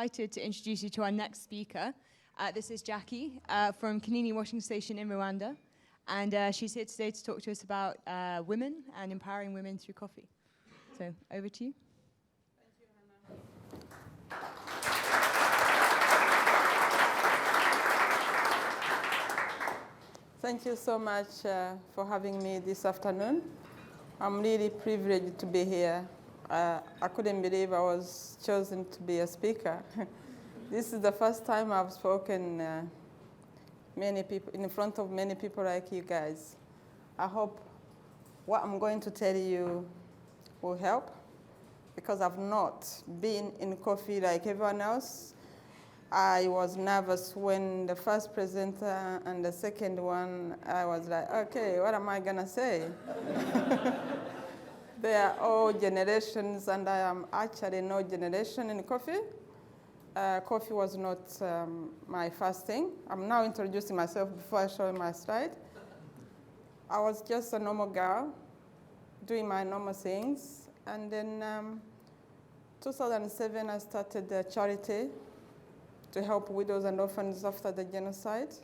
excited to introduce you to our next speaker. This is Jackie from Kinini Washing Station in Rwanda. And she's here today to talk to us about women and empowering women through coffee. So over to you. Thank you so much for having me this afternoon. I'm really privileged to be here. I couldn't believe I was chosen to be a speaker. This is the first time I've spoken in front of many people like you guys. I hope what I'm going to tell you will help, because I've not been in coffee like everyone else. I was nervous when the first presenter and the second one, I was like, okay, what am I gonna say? They are all generations, and I am actually no generation in coffee. Coffee was not my first thing. I'm now introducing myself before I show my slide. I was just a normal girl doing my normal things. And then 2007, I started a charity to help widows and orphans after the genocide.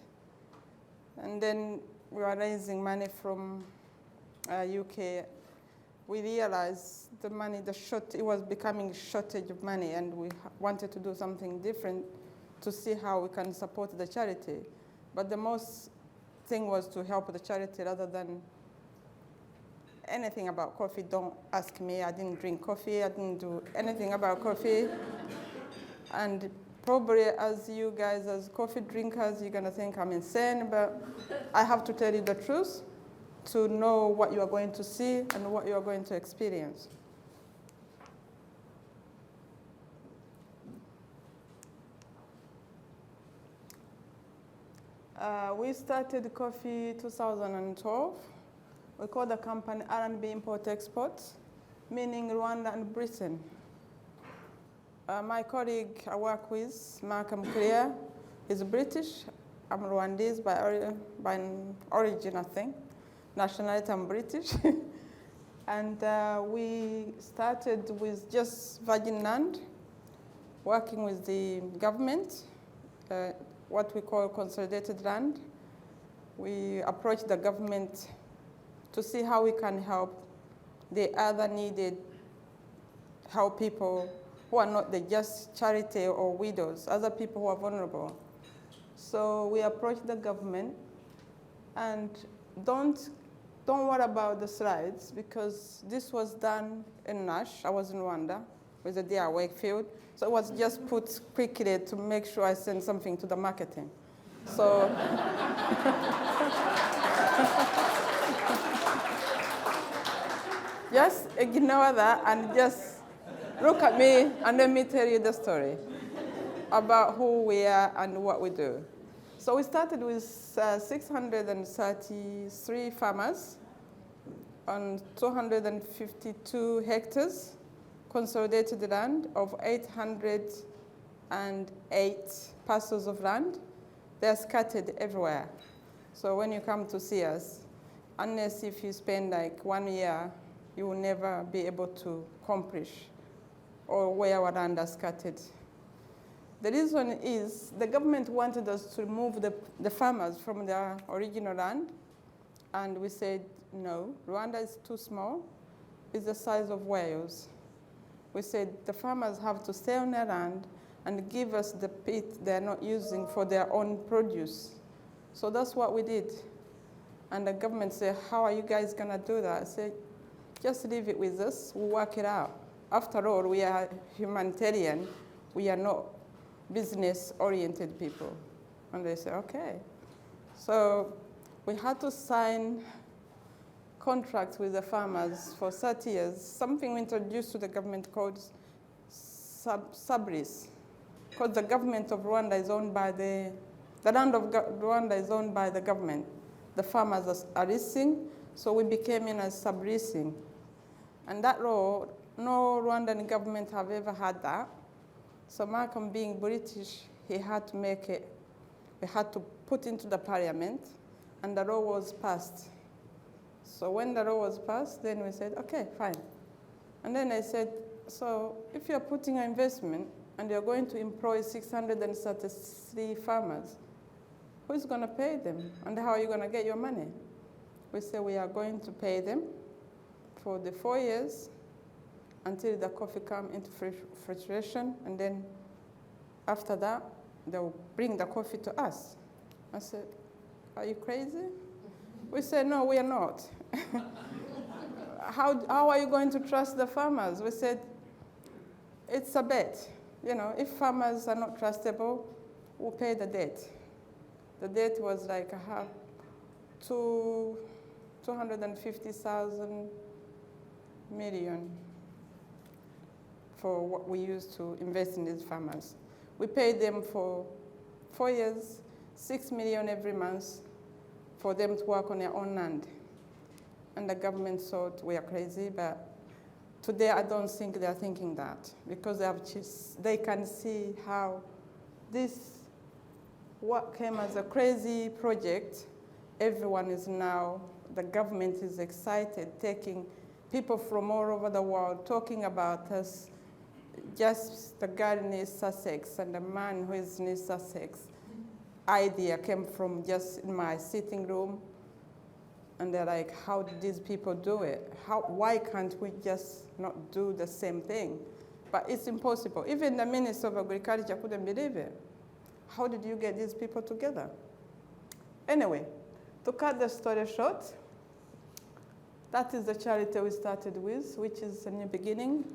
And then we were raising money from UK. We realized the money, it was becoming a shortage of money, and we wanted to do something different to see how we can support the charity. But the most thing was to help the charity rather than anything about coffee. Don't ask me, I didn't drink coffee, I didn't do anything about coffee. And probably as you guys, as coffee drinkers, you're gonna think I'm insane, but I have to tell you the truth to know what you are going to see and what you are going to experience. We started coffee 2012. We called the company B Import Export, meaning Rwanda and Britain. My colleague I work with, Clear, is British. I'm Rwandese by origin, I think. Nationality, I'm British. And we started with just virgin land, working with the government, what we call consolidated land. We approached the government to see how we can help the other needed, help people who are not the just charity or widows, other people who are vulnerable. So we approached the government, and don't worry about the slides, because this was done in Nash. I was in Rwanda with the DR Wakefield. So it was just put quickly to make sure I send something to the marketing. So just ignore that and just look at me and let me tell you the story about who we are and what we do. So we started with 633 farmers on 252 hectares, consolidated land of 808 parcels of land. They're scattered everywhere. So when you come to see us, unless if you spend like 1 year, you will never be able to accomplish or where our land are scattered. The reason is the government wanted us to remove the farmers from their original land, and we said, no, Rwanda is too small. It's the size of Wales. We said the farmers have to stay on their land and give us the pit they're not using for their own produce. So that's what we did. And the government said, how are you guys gonna do that? I said, just leave it with us, we'll work it out. After all, we are humanitarian, we are not business-oriented people. And they said, okay. So we had to sign contracts with the farmers for 30 years, something we introduced to the government called sublease. Because the government of Rwanda is owned by the land of Rwanda is owned by the government. The farmers are leasing, so we became in a subleasing. And that law, no Rwandan government have ever had that. So Malcolm, being British, he had to make it, we had to put into the parliament, and the law was passed. So when the law was passed, then we said, okay, fine. And then I said, so if you're putting an investment and you're going to employ 633 farmers. Who's going to pay them? And how are you going to get your money? We say we are going to pay them for the 4 years until the coffee comes into filtration, and then after that, they'll bring the coffee to us. I said, are you crazy? We said, no, we are not. How are you going to trust the farmers? We said, it's a bet. You know, if farmers are not trustable, we'll pay the debt. The debt was like 250,000 million for what we used to invest in these farmers. We paid them for 4 years, 6 million every month for them to work on their own land. And the government thought we are crazy, but today I don't think they are thinking that, because they can see how this, what came as a crazy project, everyone is now, the government is excited, taking people from all over the world, talking about us. Just the girl in East Sussex and the man who is in East Sussex idea came from just in my sitting room. And they're like, how did these people do it? Why can't we just not do the same thing? But it's impossible. Even the Minister of Agriculture couldn't believe it. How did you get these people together? Anyway, to cut the story short, that is the charity we started with, which is a new beginning.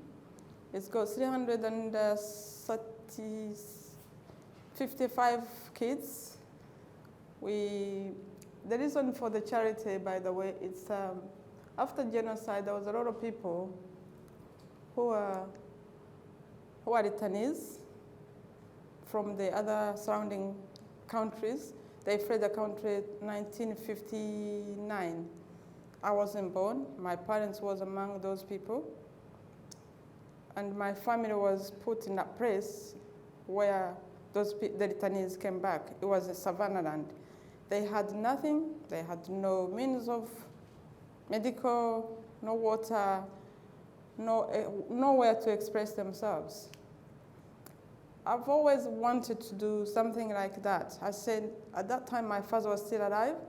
It's got 355 kids. The reason for the charity, by the way, it's after genocide, there was a lot of people who are returnees from the other surrounding countries. They fled the country in 1959. I wasn't born. My parents was among those people. And my family was put in a place where the returnees came back. It was a savannah land. They had nothing. They had no means of medical, no water, nowhere to express themselves. I've always wanted to do something like that. I said, at that time my father was still alive.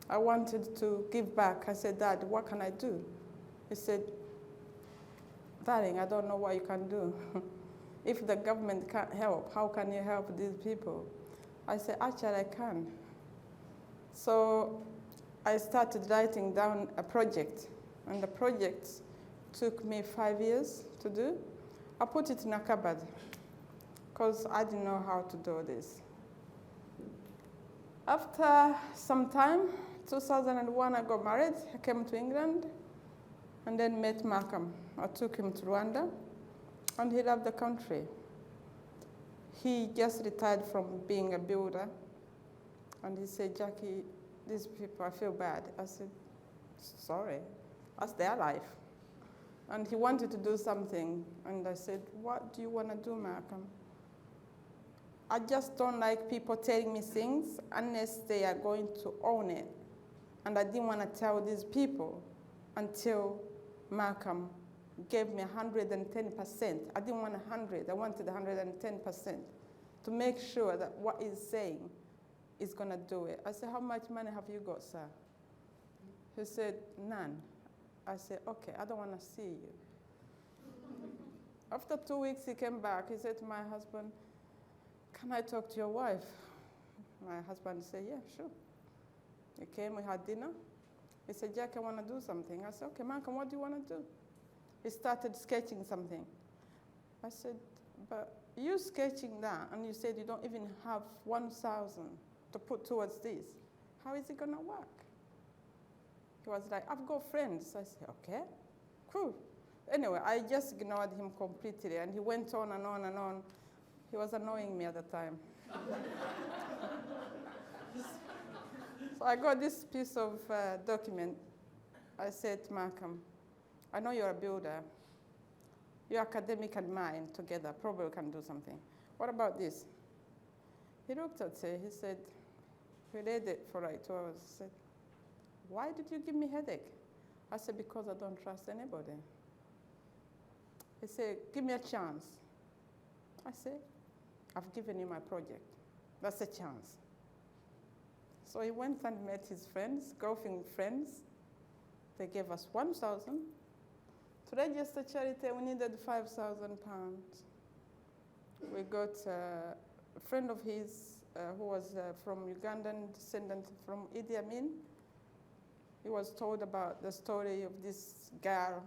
I wanted to give back. I said, Dad, what can I do? He said, darling, I don't know what you can do. If the government can't help, how can you help these people? I said, actually, I can. So I started writing down a project, and the project took me 5 years to do. I put it in a cupboard, because I didn't know how to do this. After some time, 2001, I got married. I came to England, and then met Malcolm. I took him to Rwanda, and he loved the country. He just retired from being a builder, and he said, Jackie, these people, I feel bad. I said, sorry, that's their life. And he wanted to do something, and I said, what do you want to do, Malcolm? I just don't like people telling me things unless they are going to own it. And I didn't want to tell these people until Malcolm gave me 110%. I didn't want 100, I wanted 110% to make sure that what he's saying is going to do it. I said, how much money have you got, sir? He said, none. I said, okay, I don't want to see you. After 2 weeks, he came back. He said to my husband, can I talk to your wife? My husband said, yeah, sure. He came, we had dinner. He said, Jack, I want to do something. I said, okay, Malcolm, what do you want to do? He started sketching something. I said, but you sketching that, and you said you don't even have 1,000 to put towards this. How is it going to work? He was like, I've got friends. I said, okay, cool. Anyway, I just ignored him completely, and he went on and on and on. He was annoying me at the time. So I got this piece of document. I said, Malcolm, I know you're a builder. Your academic and mine together probably can do something. What about this? He looked at it. He said, he read it for like 2 hours. He said, why did you give me headache? I said, because I don't trust anybody. He said, give me a chance. I said, I've given you my project. That's a chance. So he went and met his friends, golfing friends. They gave us 1,000. To register charity, we needed 5,000 pounds. We got a friend of his who was from Ugandan descendant from Idi Amin. He was told about the story of this girl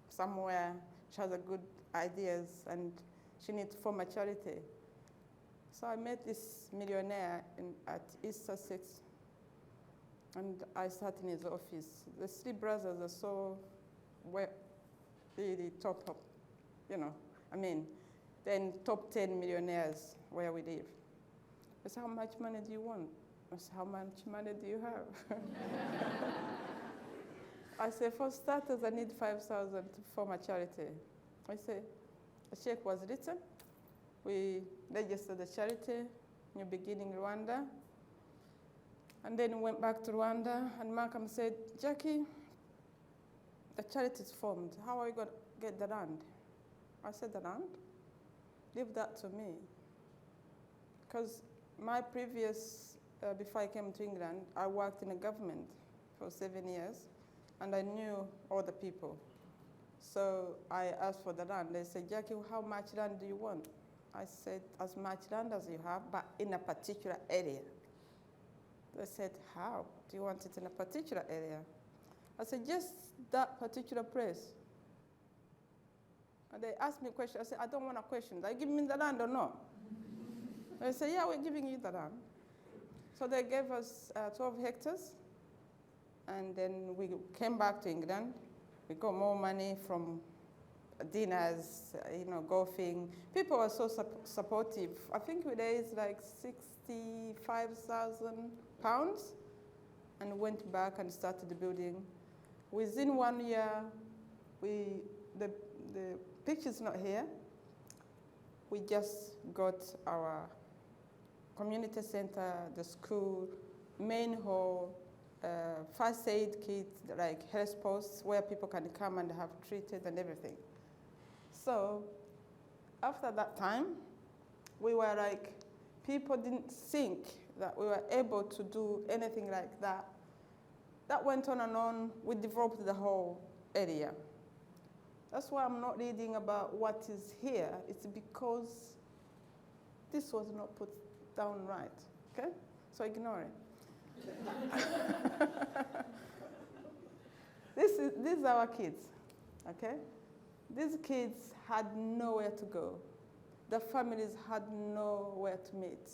somewhere. She has a good ideas and she needs to form a charity. So I met this millionaire at East Sussex, and I sat in his office. The three brothers are so really top, then top 10 millionaires where we live. I said, how much money do you want? I said, how much money do you have? I said, for starters, I need 5,000 to form a charity. I said, a check was written. We registered the charity, New Beginning Rwanda. And then we went back to Rwanda, and Malcolm said, Jackie, the charity is formed. How are you going to get the land? I said, the land? Leave that to me. Because my previous, before I came to England, I worked in a government for 7 years, and I knew all the people. So I asked for the land. They said, Jackie, how much land do you want? I said, as much land as you have, but in a particular area. They said, how? Do you want it in a particular area? I said, just that particular place. And they asked me a question. I said, I don't want a question. Are you giving me the land or not? They said, yeah, we're giving you the land. So they gave us 12 hectares. And then we came back to England. We got more money from dinners, golfing. People were so supportive. I think we raised like 65,000 pounds and went back and started the building. Within 1 year, the picture's not here. We just got our community center, the school, main hall, first aid kit, like health posts where people can come and have treated and everything. So after that time, we were like, people didn't think that we were able to do anything like that. That went on and on. We developed the whole area. That's why I'm not reading about what is here. It's because this was not put down right, okay? So ignore it. These are our kids, okay? These kids had nowhere to go. The families had nowhere to meet.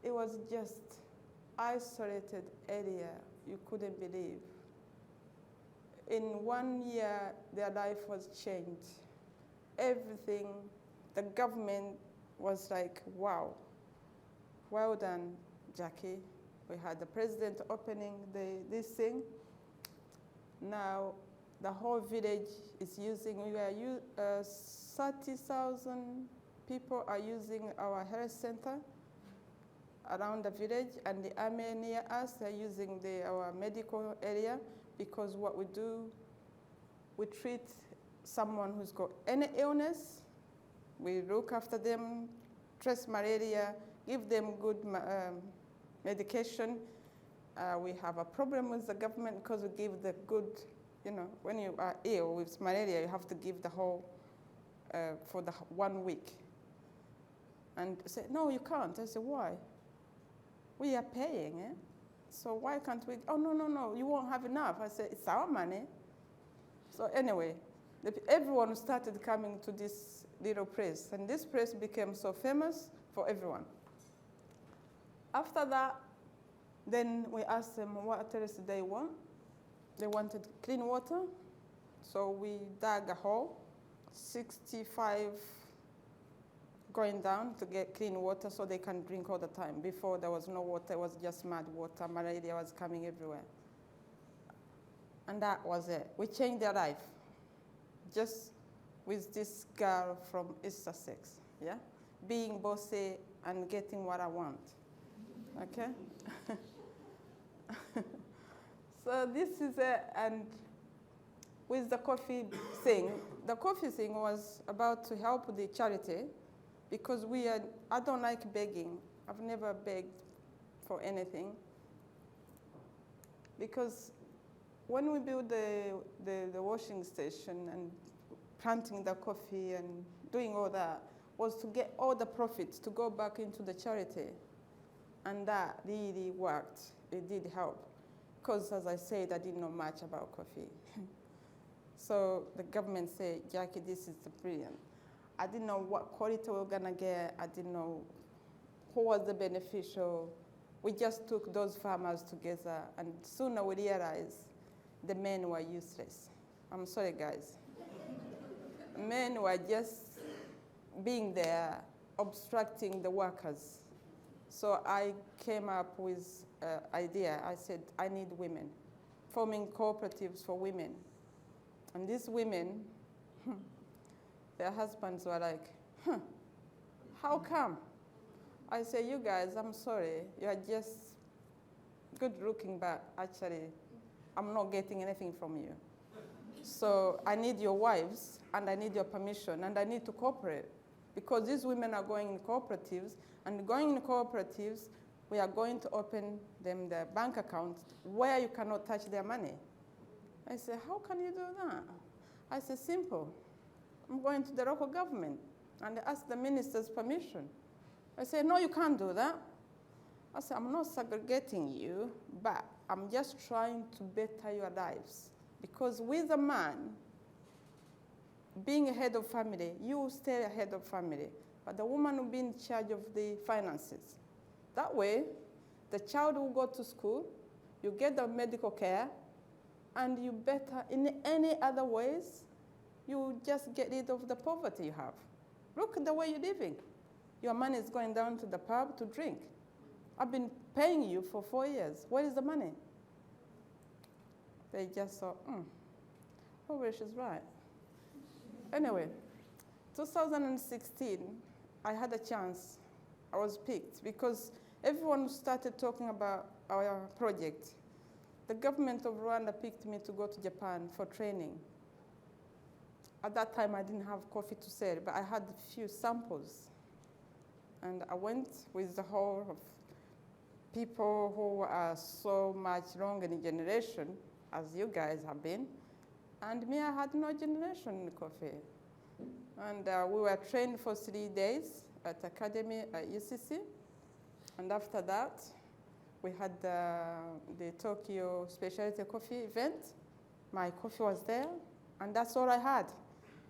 It was just isolated area you couldn't believe. In 1 year, their life was changed. Everything, the government was like, wow, well done, Jackie. We had the president opening this thing. Now, the whole village is using, 30,000 people are using our health center around the village, and the army near us, they're using our medical area, because what we do, we treat someone who's got any illness, we look after them, trace malaria, give them good medication. We have a problem with the government because we give the good, when you are ill with malaria, you have to give the whole, for the 1 week. And I said, no, you can't. I said, why? We are paying, eh? So why can't we? Oh, no, you won't have enough. I said, it's our money. So anyway, everyone started coming to this little place, and this place became so famous for everyone. After that, then we asked them what else did they want. They wanted clean water, so we dug a hole, 65 going down to get clean water so they can drink all the time. Before there was no water, it was just mud water. Malaria was coming everywhere. And that was it. We changed their life just with this girl from East Sussex, yeah? Being bossy and getting what I want, okay? So this is it, and with the coffee thing. The coffee thing was about to help the charity because I don't like begging. I've never begged for anything. Because when we built the washing station and planting the coffee and doing all that, was to get all the profits to go back into the charity. And that really worked. It did help. Because as I said, I didn't know much about coffee. So the government said, Jackie, this is brilliant. I didn't know what quality we were gonna get. I didn't know who was the beneficial. We just took those farmers together, and sooner we realized the men were useless. I'm sorry, guys. Men were just being there, obstructing the workers. So I came up with an idea. I said, I need women, forming cooperatives for women. And these women, their husbands were like, how come? I say, you guys, I'm sorry, you are just good looking, but actually, I'm not getting anything from you. So I need your wives, and I need your permission, and I need to cooperate. Because these women are going in cooperatives, and going in cooperatives, we are going to open them the bank account where you cannot touch their money. I say, how can you do that? I say, simple. I'm going to the local government and ask the minister's permission. I say, no, you can't do that. I say, I'm not segregating you, but I'm just trying to better your lives. Because with a man, being a head of family, you stay a head of family, but the woman will be in charge of the finances. That way, the child will go to school, you get the medical care, and you better, in any other ways, you just get rid of the poverty you have. Look at the way you're living. Your money is going down to the pub to drink. I've been paying you for 4 years. Where is the money? They just thought, probably she's right. Anyway, 2016, I had a chance. I was picked because everyone started talking about our project. The government of Rwanda picked me to go to Japan for training. At that time, I didn't have coffee to sell, but I had a few samples. And I went with the whole of people who are so much longer in generation, as you guys have been. And me, I had no generation in coffee. And we were trained for 3 days at Academy at UCC. And after that, we had the Tokyo Specialty Coffee event. My coffee was there, and that's all I had.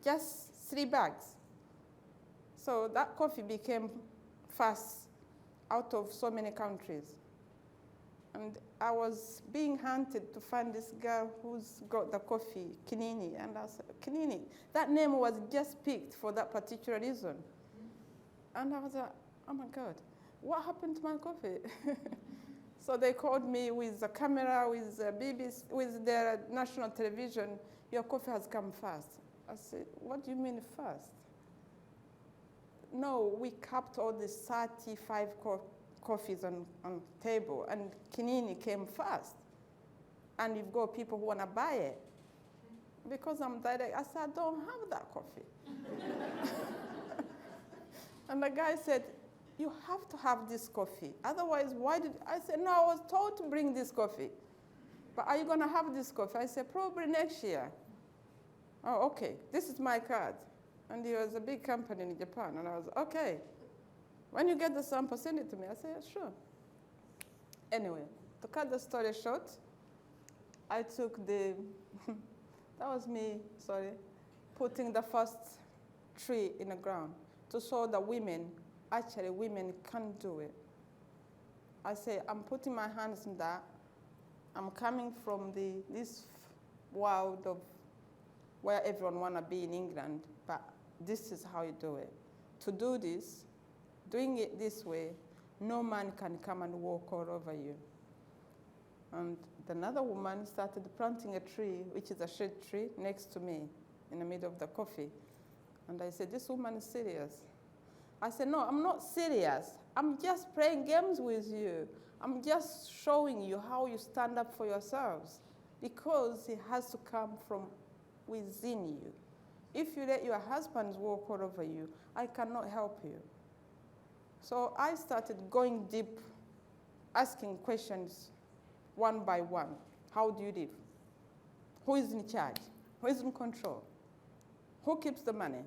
Just 3 bags. So that coffee became fast out of so many countries. And I was being hunted to find this girl who's got the coffee, Kinini. And I said, Kinini, that name was just picked for that particular reason. And I was like, oh my God, what happened to my coffee? So they called me with the camera, with the BBC, with their national television, your coffee has come fast. I said, what do you mean fast? No, we capped all the 35 coffees on table, and Kinini came fast. And you've got people who want to buy it. Because I'm direct, I said, I don't have that coffee. And the guy said, you have to have this coffee. Otherwise, why did, I said, no, I was told to bring this coffee. But are you going to have this coffee? I said, probably next year. Oh, okay, this is my card. And he was a big company in Japan. And I was, okay. When you get the sample, send it to me. I said, yeah, sure. Anyway, to cut the story short, I took that was me, putting the first tree in the ground to show the women, actually women can do it. I say, I'm putting my hands in that. I'm coming from this world of where everyone wanna be in England, but this is how you do it. To do this, doing it this way, no man can come and walk all over you. And another woman started planting a tree, which is a shade tree, next to me, in the middle of the coffee. And I said, this woman is serious. I said, no, I'm not serious. I'm just playing games with you. I'm just showing you how you stand up for yourselves. Because it has to come from within you. If you let your husbands walk all over you, I cannot help you. So I started going deep, asking questions one by one. How do you live? Who is in charge? Who is in control? Who keeps the money?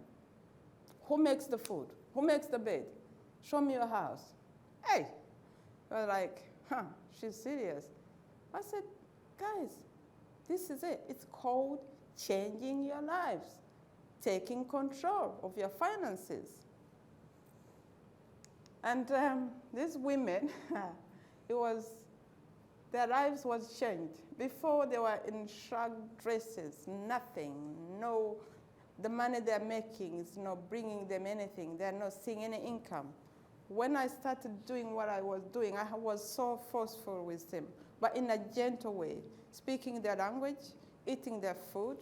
Who makes the food? Who makes the bed? Show me your house. Hey, they're like, huh, she's serious. I said, guys, this is it. It's called changing your lives, taking control of your finances. And these women, their lives was changed. Before they were in shrug dresses, nothing, no, the money they're making is not bringing them anything. They're not seeing any income. When I started doing what I was doing, I was so forceful with them, but in a gentle way, speaking their language, eating their food,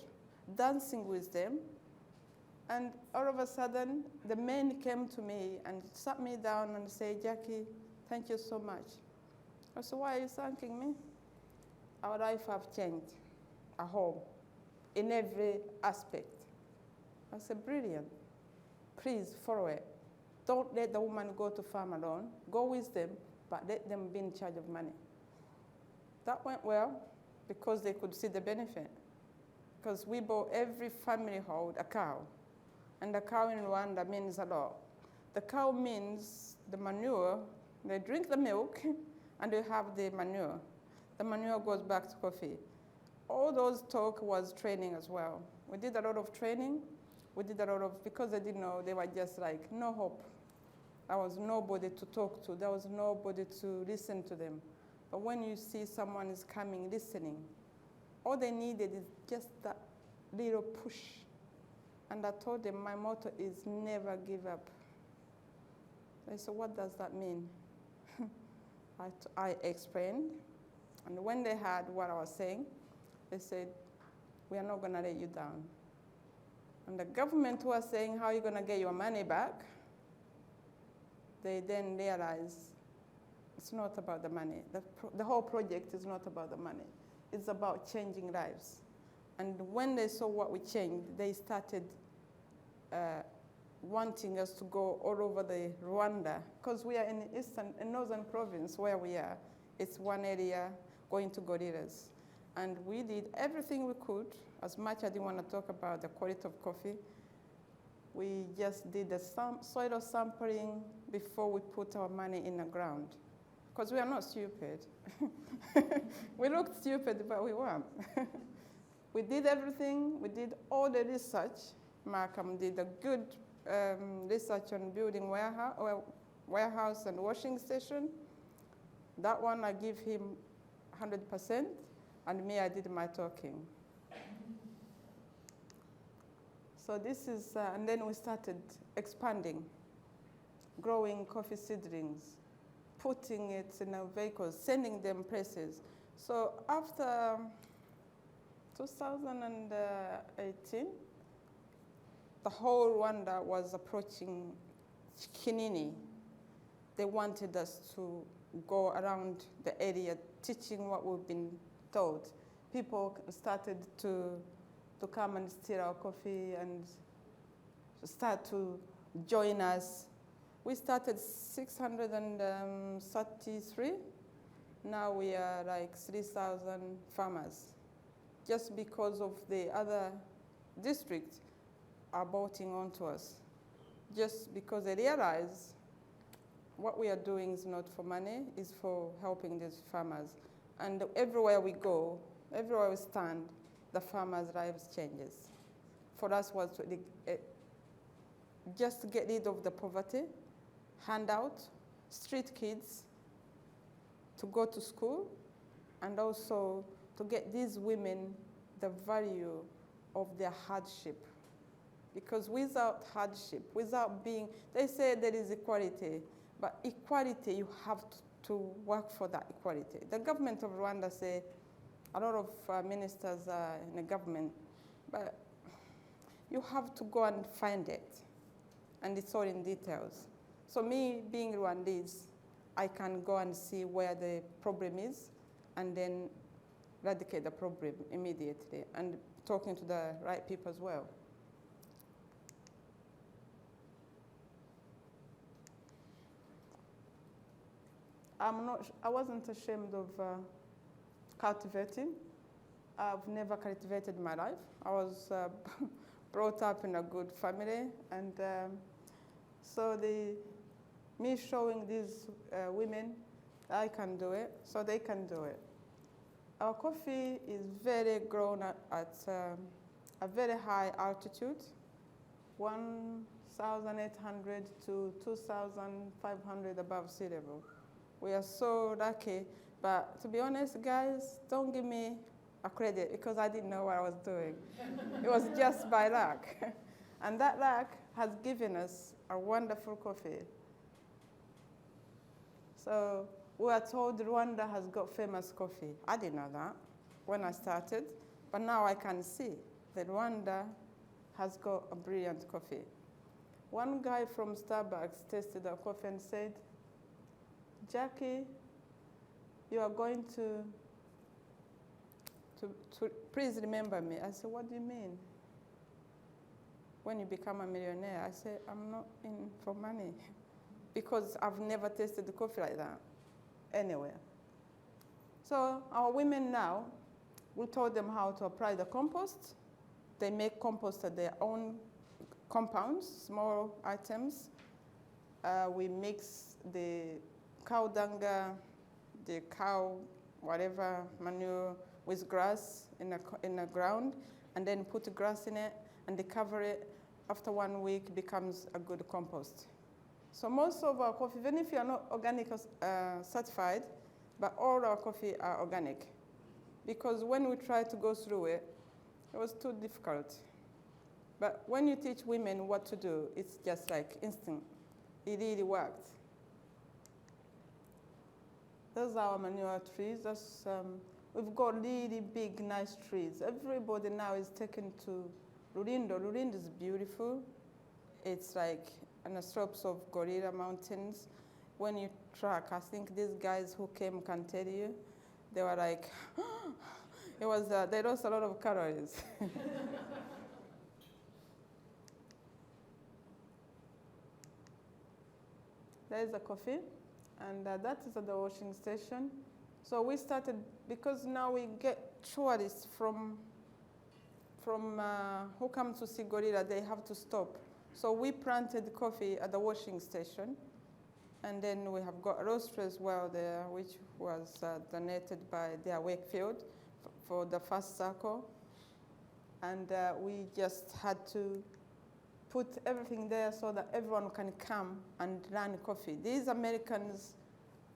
dancing with them. And all of a sudden, the men came to me and sat me down and said, Jackie, thank you so much. I said, why are you thanking me? Our life have changed, a home, in every aspect. I said, brilliant. Please follow it. Don't let the woman go to farm alone. Go with them, but let them be in charge of money. That went well because they could see the benefit. Because we bought every family hold a cow. And the cow in Rwanda means a lot. The cow means the manure. They drink the milk and they have the manure. The manure goes back to coffee. All those talk was training as well. We did a lot of training. We did a lot of, because they didn't know, they were just like, no hope. There was nobody to talk to. There was nobody to listen to them. But when you see someone is coming, listening, all they needed is just that little push. And I told them my motto is never give up. They said, what does that mean? I explained. And when they heard what I was saying, they said, we are not going to let you down. And the government was saying, how are you going to get your money back? They then realized it's not about the money. The whole project is not about the money. It's about changing lives. And when they saw what we changed, they started wanting us to go all over the Rwanda, because we are in the northern province where we are. It's one area going to gorillas. And we did everything we could. As much as I didn't want to talk about the quality of coffee, we just did the soil sampling before we put our money in the ground. Because we are not stupid. We looked stupid, but we weren't. We did everything. We did all the research. Malcolm did a good research on building warehouse and washing station. That one I give him 100%, and me, I did my talking. So this is, and then we started expanding, growing coffee seedlings, putting it in our vehicles, sending them places. So after 2018, the whole Rwanda was approaching Kinini. They wanted us to go around the area teaching what we've been taught. People started to come and steal our coffee and start to join us. We started 633. Now we are like 3,000 farmers, just because of the other districts are bolting onto us, just because they realize what we are doing is not for money, it's for helping these farmers. And everywhere we go, everywhere we stand, the farmers' lives changes. For us was to just to get rid of the poverty, hand out street kids to go to school, and also to get these women the value of their hardship. Because without hardship, without being, they say there is equality, but equality, you have to work for that equality. The government of Rwanda say, a lot of ministers are in the government, but you have to go and find it, and it's all in details. So me, being Rwandese, I can go and see where the problem is, and then eradicate the problem immediately, and talking to the right people as well. I wasn't ashamed of cultivating. I've never cultivated in my life. I was brought up in a good family, and so me showing these women I can do it, so they can do it. Our coffee is very grown at a very high altitude, 1,800 to 2,500 above sea level. We are so lucky, but to be honest, guys, don't give me a credit because I didn't know what I was doing. It was just by luck. And that luck has given us a wonderful coffee. So we are told Rwanda has got famous coffee. I didn't know that when I started, but now I can see that Rwanda has got a brilliant coffee. One guy from Starbucks tasted our coffee and said, Jackie, you are going to please remember me. I said, what do you mean? When you become a millionaire? I said, I'm not in for money because I've never tasted the coffee like that anywhere. So our women now, we taught them how to apply the compost. They make compost at their own compounds, small items. We mix the cow dung, the cow, whatever manure, with grass in the ground, and then put the grass in it, and they cover it. After 1 week, it becomes a good compost. So most of our coffee, even if you are not organic certified, but all our coffee are organic. Because when we tried to go through it, it was too difficult. But when you teach women what to do, it's just like instinct. It really worked. Those are our manure trees. We've got really big, nice trees. Everybody now is taken to Rulindo. Rulindo is beautiful. It's like on the slopes of Gorilla Mountains. When you track, I think these guys who came can tell you, they were like, they lost a lot of calories. There's the coffee, and that is at the washing station. So we started, because now we get tourists from who come to see gorilla, they have to stop. So we planted coffee at the washing station, and then we have got a roaster as well there, which was donated by their Wakefield for the first circle. And we just had to put everything there so that everyone can come and learn coffee. These Americans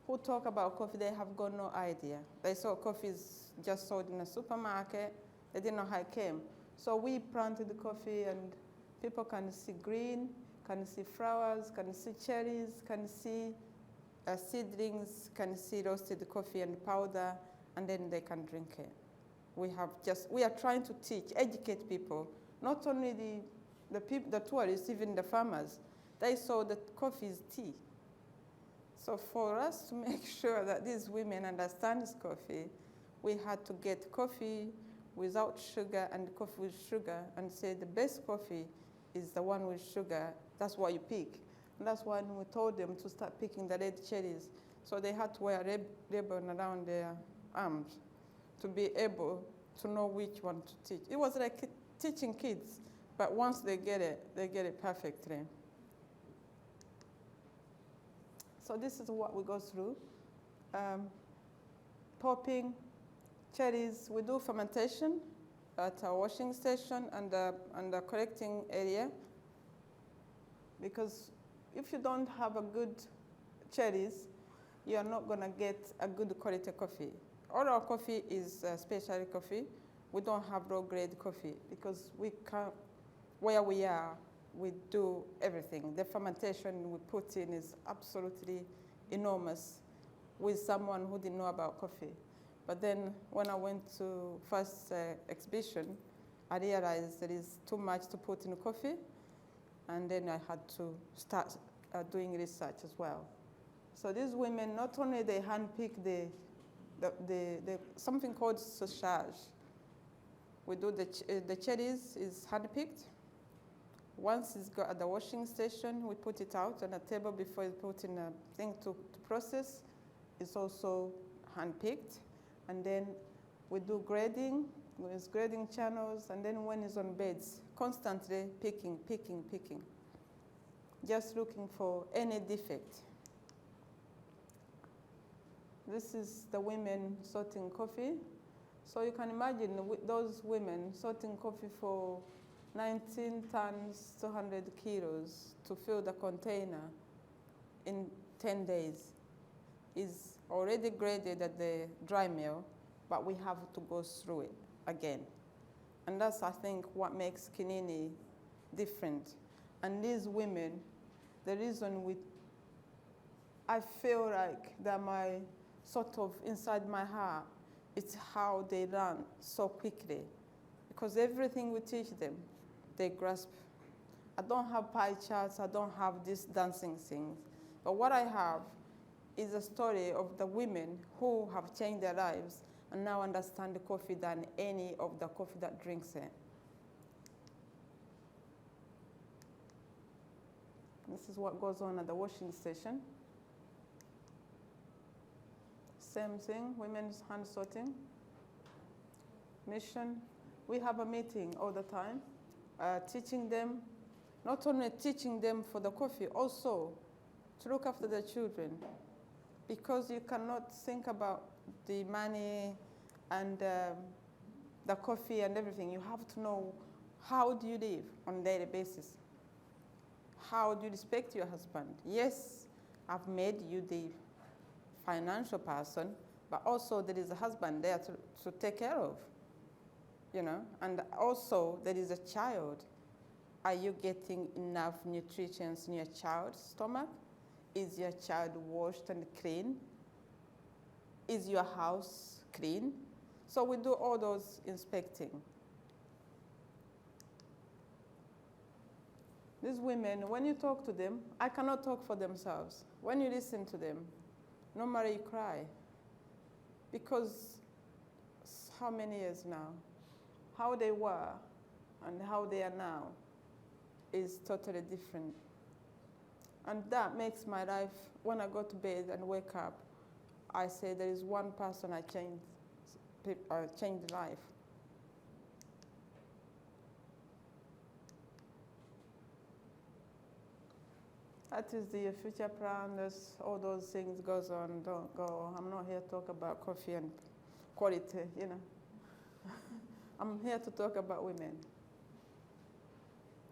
who talk about coffee, they have got no idea. They saw coffee is just sold in a supermarket. They didn't know how it came. So we planted the coffee, and people can see green, can see flowers, can see cherries, can see seedlings, can see roasted coffee and powder, and then they can drink it. We are trying to teach, educate people, not only the tourists, even the farmers. They saw that coffee is tea. So for us to make sure that these women understand this coffee, we had to get coffee without sugar and coffee with sugar, and say the best coffee is the one with sugar. That's what you pick. And that's when we told them to start picking the red cherries. So they had to wear a ribbon around their arms to be able to know which one to teach. It was like teaching kids, but once they get it perfectly. So this is what we go through. Popping cherries, we do fermentation at our washing station and the collecting area. Because if you don't have a good cherries, you are not gonna get a good quality coffee. All our coffee is specialty coffee. We don't have raw grade coffee because where we are, we do everything. The fermentation we put in is absolutely enormous with someone who didn't know about coffee. But then when I went to first exhibition, I realized there is too much to put in coffee, and then I had to start doing research as well. So these women, not only they handpick the something called séchage. We do the cherries is hand-picked. Once it's got at the washing station, we put it out on a table before it's put in a thing to process. It's also hand-picked. And then we do grading with grading channels, and then when it's on beds, constantly picking. Just looking for any defect. This is the women sorting coffee. So you can imagine those women sorting coffee for 19 tons, 200 kilos to fill the container in 10 days. Is already graded at the dry mill, but we have to go through it again. And that's, I think, what makes Kinini different. And these women, the reason I feel like they're my sort of inside my heart, it's how they learn so quickly. Because everything we teach them, they grasp. I don't have pie charts, I don't have these dancing things. But what I have is a story of the women who have changed their lives and now understand the coffee than any of the coffee that drinks it. This is what goes on at the washing station. Same thing, women's hand sorting. Mission, we have a meeting all the time, teaching them, not only teaching them for the coffee, also to look after the children. Because you cannot think about the money and the coffee and everything. You have to know, how do you live on a daily basis? How do you respect your husband? Yes, I've made you the financial person, but also there is a husband there to take care of, you know? And also there is a child. Are you getting enough nutrition in your child's stomach? Is your child washed and clean? Is your house clean? So we do all those inspecting. These women, when you talk to them, I cannot talk for themselves. When you listen to them, normally you cry. Because how many years now? How they were and how they are now is totally different. And that makes my life, when I go to bed and wake up, I say there is one person I changed life. That is the future plan. There's all those things goes on, don't go. I'm not here to talk about coffee and quality, you know. I'm here to talk about women.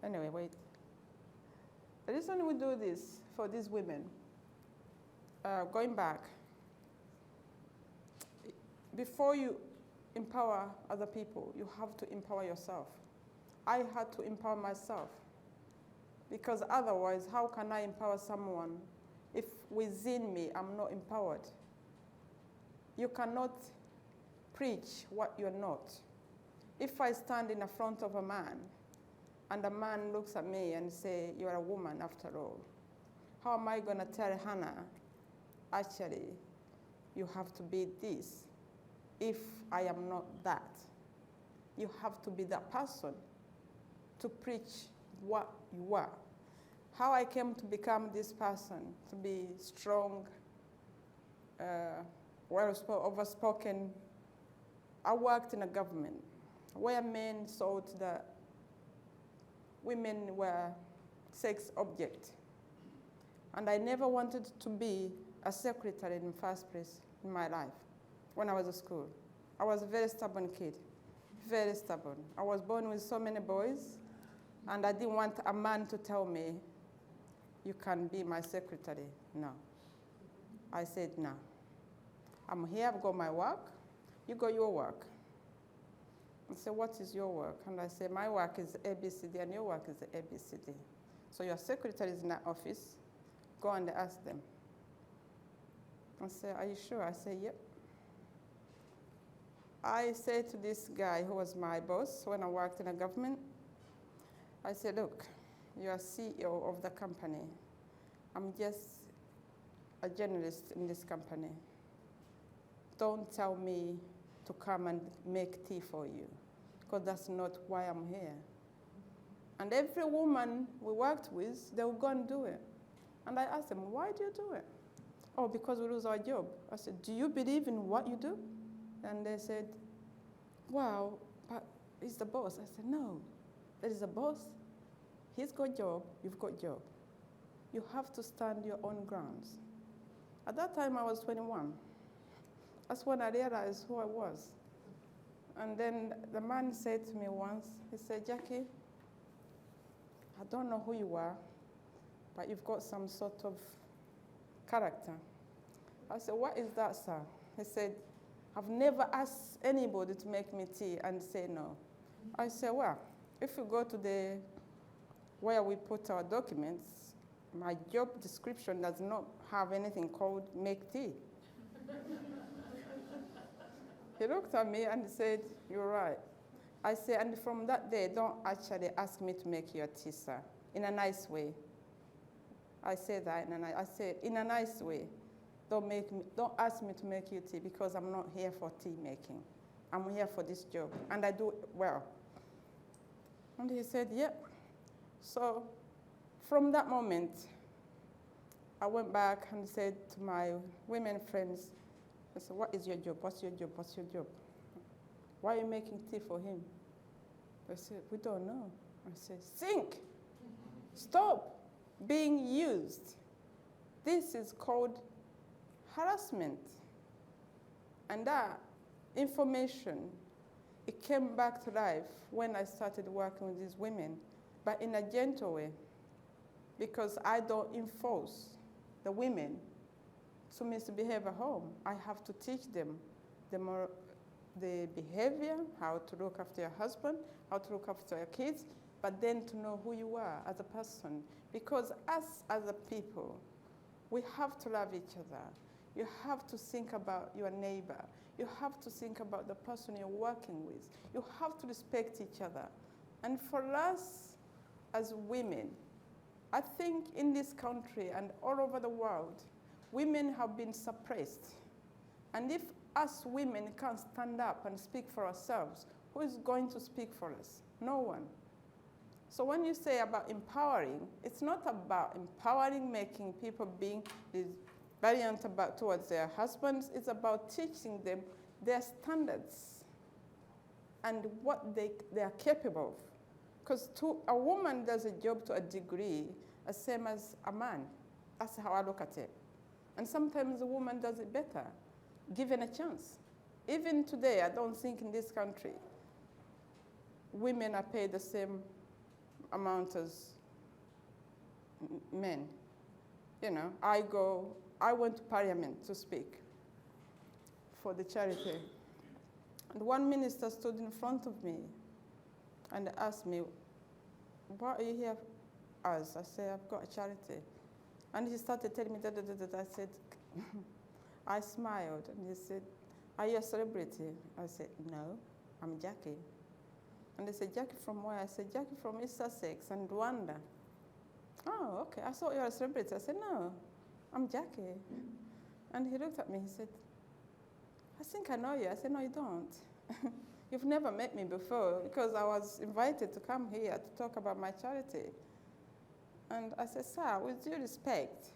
Anyway, wait. The reason we do this for these women, going back, before you empower other people, you have to empower yourself. I had to empower myself, because otherwise, how can I empower someone if within me I'm not empowered? You cannot preach what you're not. If I stand in the front of a man, and a man looks at me and say, you're a woman after all, how am I going to tell Hannah, actually, you have to be this, if I am not that? You have to be that person to preach what you are. How I came to become this person, to be strong, overspoken. I worked in a government where men thought that women were sex objects. And I never wanted to be a secretary in the first place in my life when I was at school. I was a very stubborn kid, very stubborn. I was born with so many boys, and I didn't want a man to tell me, you can be my secretary. No. I said, no. I'm here, I've got my work, you got your work. I said, what is your work? And I said, my work is ABCD and your work is ABCD. So your secretary is in that office, go and ask them. I said, are you sure? I said, yep. I said to this guy who was my boss when I worked in a government, I said, look, you're CEO of the company. I'm just a journalist in this company. Don't tell me to come and make tea for you, because that's not why I'm here. And every woman we worked with, they would go and do it. And I asked them, why do you do it? Oh, because we lose our job. I said, do you believe in what you do? And they said, wow, but he's the boss. I said, no, there is a boss. He's got job, you've got job. You have to stand your own grounds. At that time, I was 21. That's when I realized who I was. And then the man said to me once, he said, Jackie, I don't know who you are, but you've got some sort of character. I said, what is that, sir? He said, I've never asked anybody to make me tea and say no. I said, well, if you go to where we put our documents, my job description does not have anything called make tea. He looked at me and said, you're right. I said, and from that day, don't actually ask me to make you a tea, sir, in a nice way. I said that, I said, in a nice way. Don't ask me to make you tea because I'm not here for tea making. I'm here for this job, and I do it well. And he said, yep. So from that moment, I went back and said to my women friends, I said, what is your job? What's your job? What's your job? Why are you making tea for him? They said, we don't know. I said, think. Stop being used. This is called harassment. And that information, it came back to life when I started working with these women, but in a gentle way, because I don't enforce the women to misbehave at home. I have to teach them the behavior, how to look after your husband, how to look after your kids, but then to know who you are as a person. Because us as a people, we have to love each other. You have to think about your neighbor. You have to think about the person you're working with. You have to respect each other. And for us as women, I think in this country and all over the world, women have been suppressed. And if us women can't stand up and speak for ourselves, who is going to speak for us? No one. So when you say about empowering, it's not about empowering, making people being valiant towards their husbands. It's about teaching them their standards and what they are capable of. Because a woman does a job to a degree, the same as a man. That's how I look at it. And sometimes a woman does it better, given a chance. Even today, I don't think in this country, women are paid the same amount as men. You know, I went to Parliament to speak for the charity. And one minister stood in front of me and asked me, what are you here as? I said, I've got a charity. And he started telling me da. I said, I smiled, and he said, are you a celebrity? I said, no, I'm Jackie. And they said, Jackie from where? I said, Jackie from East Sussex and Rwanda. Oh, okay, I thought you were a celebrity. I said, no, I'm Jackie. And he looked at me, he said, I think I know you. I said, no, you don't. You've never met me before, because I was invited to come here to talk about my charity. And I said, sir, with due respect,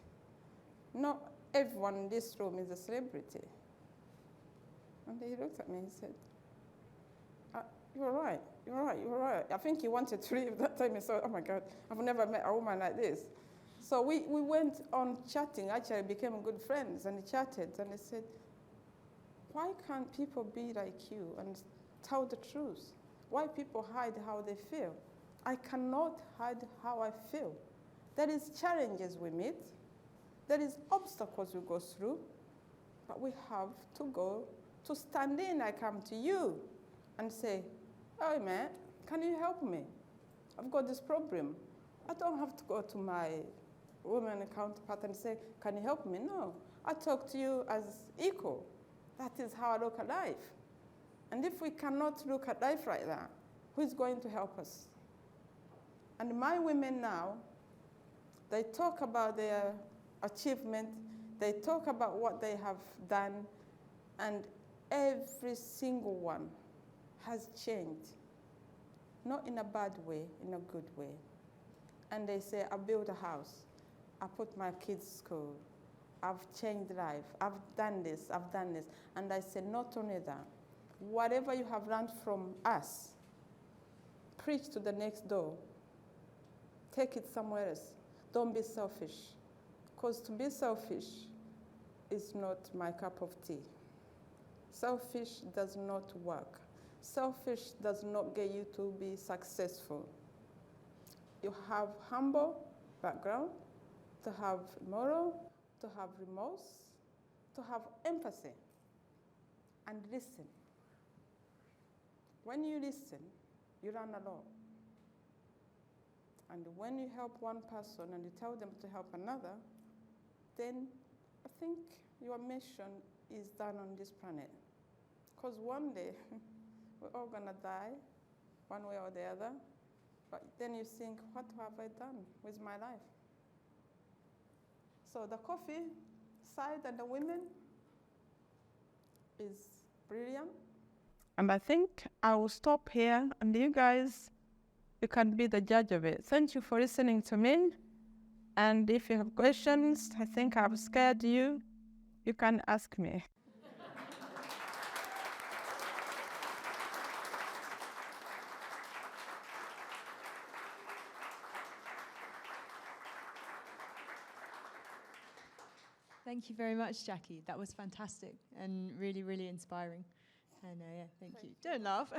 not everyone in this room is a celebrity. And he looked at me and he said, you're right, you're right, you're right. I think he wanted to leave that time. He said, oh my God, I've never met a woman like this. So we went on chatting, actually became good friends, and he chatted, and he said, why can't people be like you and tell the truth? Why people hide how they feel? I cannot hide how I feel. There is challenges we meet. There is obstacles we go through, but we have to go to stand in. I come to you and say, oh man, can you help me? I've got this problem. I don't have to go to my woman counterpart and say, can you help me? No, I talk to you as equal. That is how I look at life. And if we cannot look at life like that, who is going to help us? And my women now, they talk about their achievement, they talk about what they have done, and every single one has changed not in a bad way, in a good way. And they say, I built a house, I put my kids' school, I've changed life, I've done this, I've done this. And I said, not only that, whatever you have learned from us, preach to the next door. Take it somewhere else. Don't be selfish. Because to be selfish is not my cup of tea. Selfish does not work. Selfish does not get you to be successful. You have humble background, to have moral, to have remorse, to have empathy, and listen. When you listen, you run alone. And when you help one person and you tell them to help another, then I think your mission is done on this planet. Because one day, we're all gonna die, one way or the other. But then you think, what have I done with my life? So the coffee side and the women is brilliant. And I think I will stop here, and you guys, you can be the judge of it. Thank you for listening to me. And if you have questions, I think I've scared you, you can ask me. Thank you very much, Jackie. That was fantastic and really, really inspiring. And yeah, thank you. Don't laugh.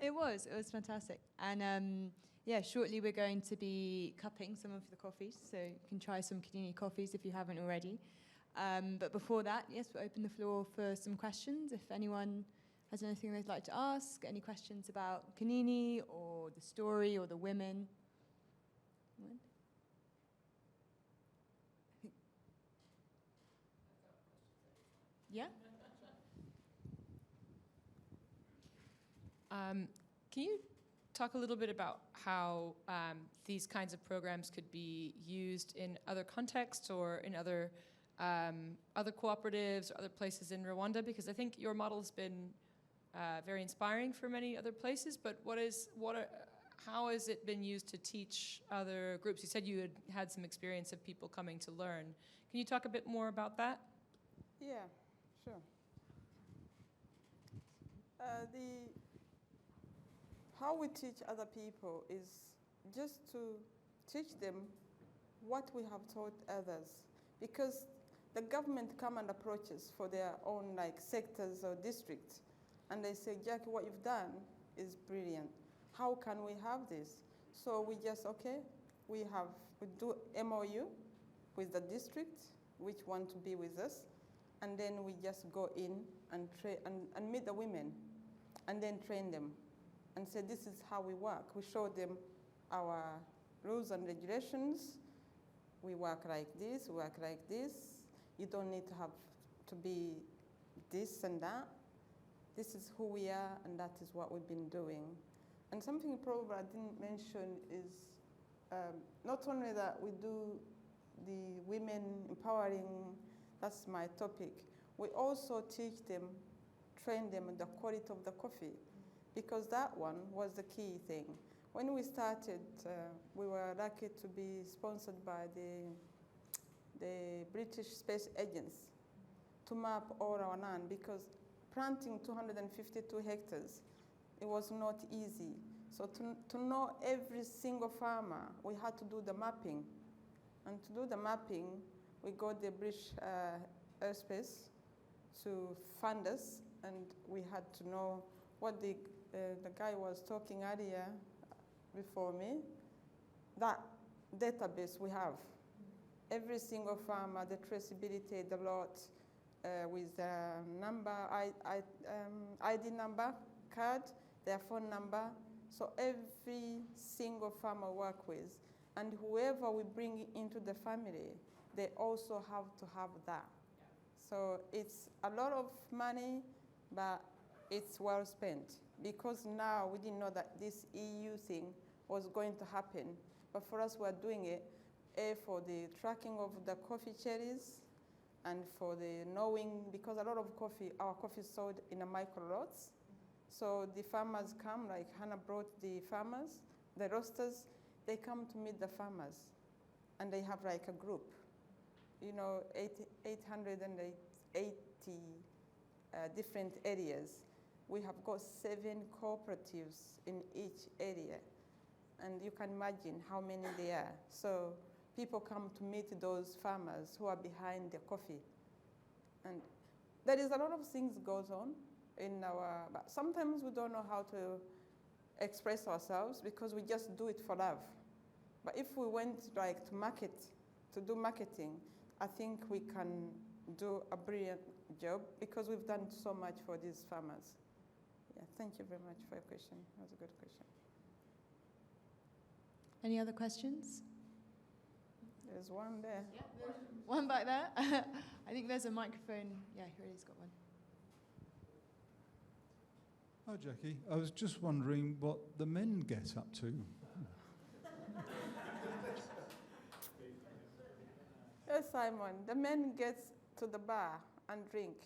It was fantastic. And yeah, shortly we're going to be cupping some of the coffees, so you can try some Kinini coffees if you haven't already. But before that, yes, we'll open the floor for some questions. If anyone has anything they'd like to ask, any questions about Kinini or the story or the women. Yeah? Can you talk a little bit about how these kinds of programs could be used in other contexts or in other cooperatives or other places in Rwanda? Because I think your model has been very inspiring for many other places, but how has it been used to teach other groups? You said you had some experience of people coming to learn. Can you talk a bit more about that? Yeah, sure. How we teach other people is just to teach them what we have taught others. Because the government come and approach us for their own sectors or districts. And they say, Jackie, what you've done is brilliant. How can we have this? So we just, okay, we do MOU with the district, which want to be with us. And then we just go in and meet the women and then train them and say, this is how we work. We show them our rules and regulations. We work like this, we work like this. You don't need to have to be this and that. This is who we are, and that is what we've been doing. And something probably I didn't mention is not only that we do the women empowering, that's my topic. We also teach them, train them in the quality of the coffee, because that one was the key thing. When we started, we were lucky to be sponsored by the British Space Agency to map all our land, because planting 252 hectares, it was not easy. So to know every single farmer, we had to do the mapping. And to do the mapping, we got the British airspace to fund us, and we had to know what the guy was talking earlier before me, that database we have. Every single farmer, the traceability, the lot, with the number, ID number, card, their phone number. So every single farmer work with, and whoever we bring into the family, they also have to have that. So it's a lot of money, but it's well spent, because now we didn't know that this EU thing was going to happen. But for us, we're doing it for the tracking of the coffee cherries and for the knowing, because a lot of coffee, our coffee is sold in a micro lots. So the farmers come, like Hannah brought the farmers, the roasters, they come to meet the farmers. And they have like a group, 880 different areas. We have got 7 cooperatives in each area. And you can imagine how many there are. So people come to meet those farmers who are behind the coffee. And there is a lot of things goes on in but sometimes we don't know how to express ourselves because we just do it for love. But if we went like to do marketing, I think we can do a brilliant job because we've done so much for these farmers. Yeah, thank you very much for your question. That was a good question. Any other questions? There's one there. Yeah, one back there. I think there's a microphone. Yeah, here he's got one. Hi, Jackie. I was just wondering what the men get up to. Yes, Simon. The men gets to the bar and drink.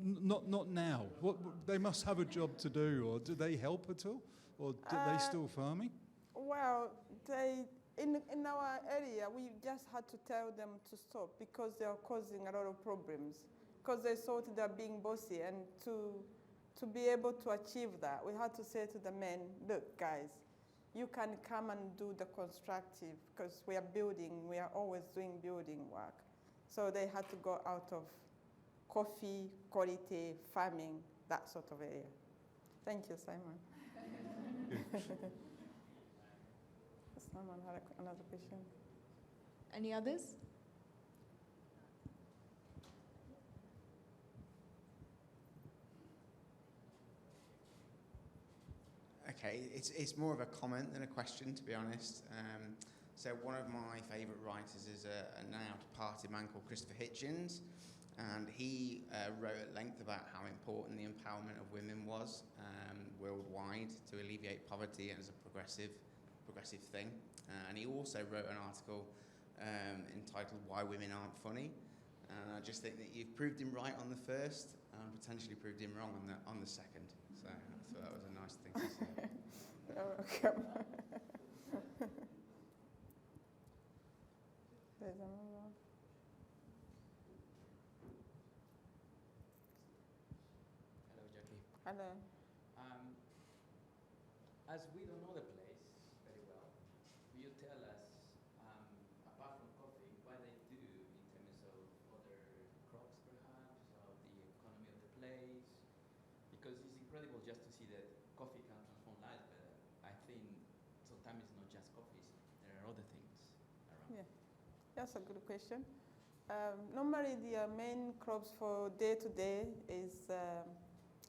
Not now. They must have a job to do, or do they help at all, or do they still farming? Well, in our area, we just had to tell them to stop because they are causing a lot of problems. Because they thought they're being bossy, and to be able to achieve that, we had to say to the men, look, guys, you can come and do the constructive because we are always doing building work. So they had to go out of coffee, quality, farming, that sort of area. Thank you, Simon. Simon had another question. Any others? Okay, it's more of a comment than a question, to be honest. So one of my favourite writers is a now departed man called Christopher Hitchens, and he wrote at length about how important the empowerment of women was worldwide to alleviate poverty as a progressive thing. And he also wrote an article entitled "Why Women Aren't Funny." And I just think that you've proved him right on the first, and potentially proved him wrong on the second. So I thought that was a nice thing to say. You're welcome. There's another one. Hello, Jackie. Hello. As we don't know the place very well, will you tell us, apart from coffee, what they do in terms of other crops, perhaps, of the economy of the place? Because it's incredible just to see that coffee can transform lives, but I think sometimes it's not just coffee, there are other things around. Yeah, that's a good question. Normally, the main crops for day-to-day is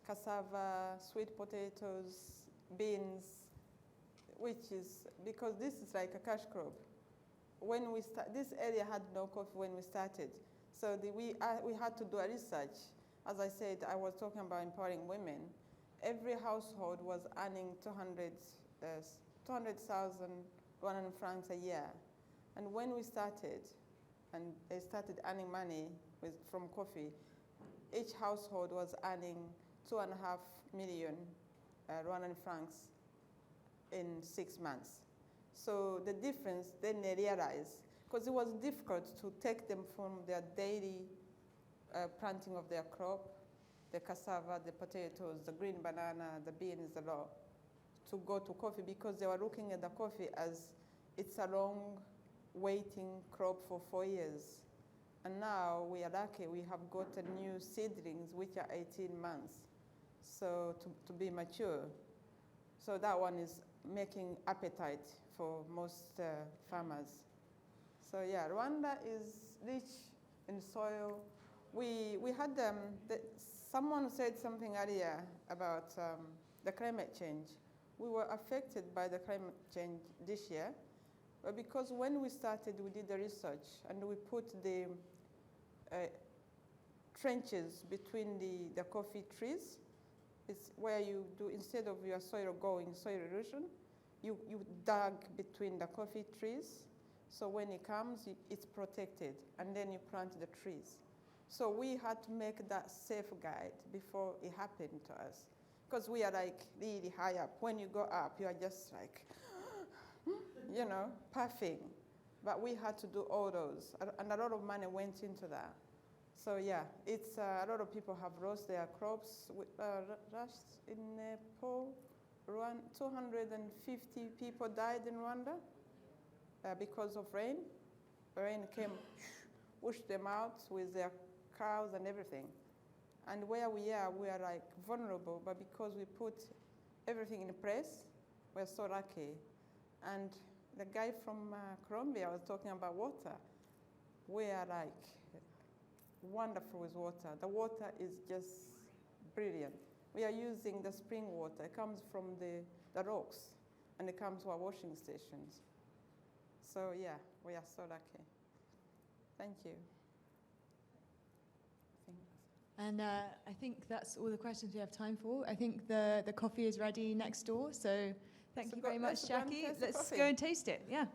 cassava, sweet potatoes, beans, which is, because this is like a cash crop. When we this area had no coffee when we started. So we had to do a research. As I said, I was talking about empowering women. Every household was earning 200,000 Rwandan francs a year. And when we started, and they started earning money from coffee, each household was earning 2.5 million Rwandan francs in 6 months. So the difference, then they realized, because it was difficult to take them from their daily planting of their crop, the cassava, the potatoes, the green banana, the beans, the lot, to go to coffee, because they were looking at the coffee as it's a long waiting crop for 4 years. And now we are lucky, we have got a new seedlings which are 18 months, so to be mature. So that one is making appetite for most farmers. So yeah, Rwanda is rich in soil. We had, someone said something earlier about the climate change. We were affected by the climate change this year, but because when we started, we did the research and we put the trenches between the coffee trees. It's where you do, instead of your soil going soil erosion, you dug between the coffee trees. So when it comes, it's protected, and then you plant the trees. So we had to make that safeguard before it happened to us. Because we are like really high up. When you go up, you are just like, you know, puffing. But we had to do all those, and a lot of money went into that. So yeah, it's a lot of people have lost their crops. Rushed in Nepal, 250 people died in Rwanda because of rain. The rain came, pushed them out with their cows and everything. And where we are like vulnerable, but because we put everything in place, we're so lucky. And the guy from Colombia was talking about water. We are like wonderful with water. The water is just brilliant. We are using the spring water. It comes from the rocks, and it comes to our washing stations. So yeah, we are so lucky. Thank you. And I think that's all the questions we have time for. I think the coffee is ready next door, so thank you very much, Jackie. Let's go and taste it, yeah.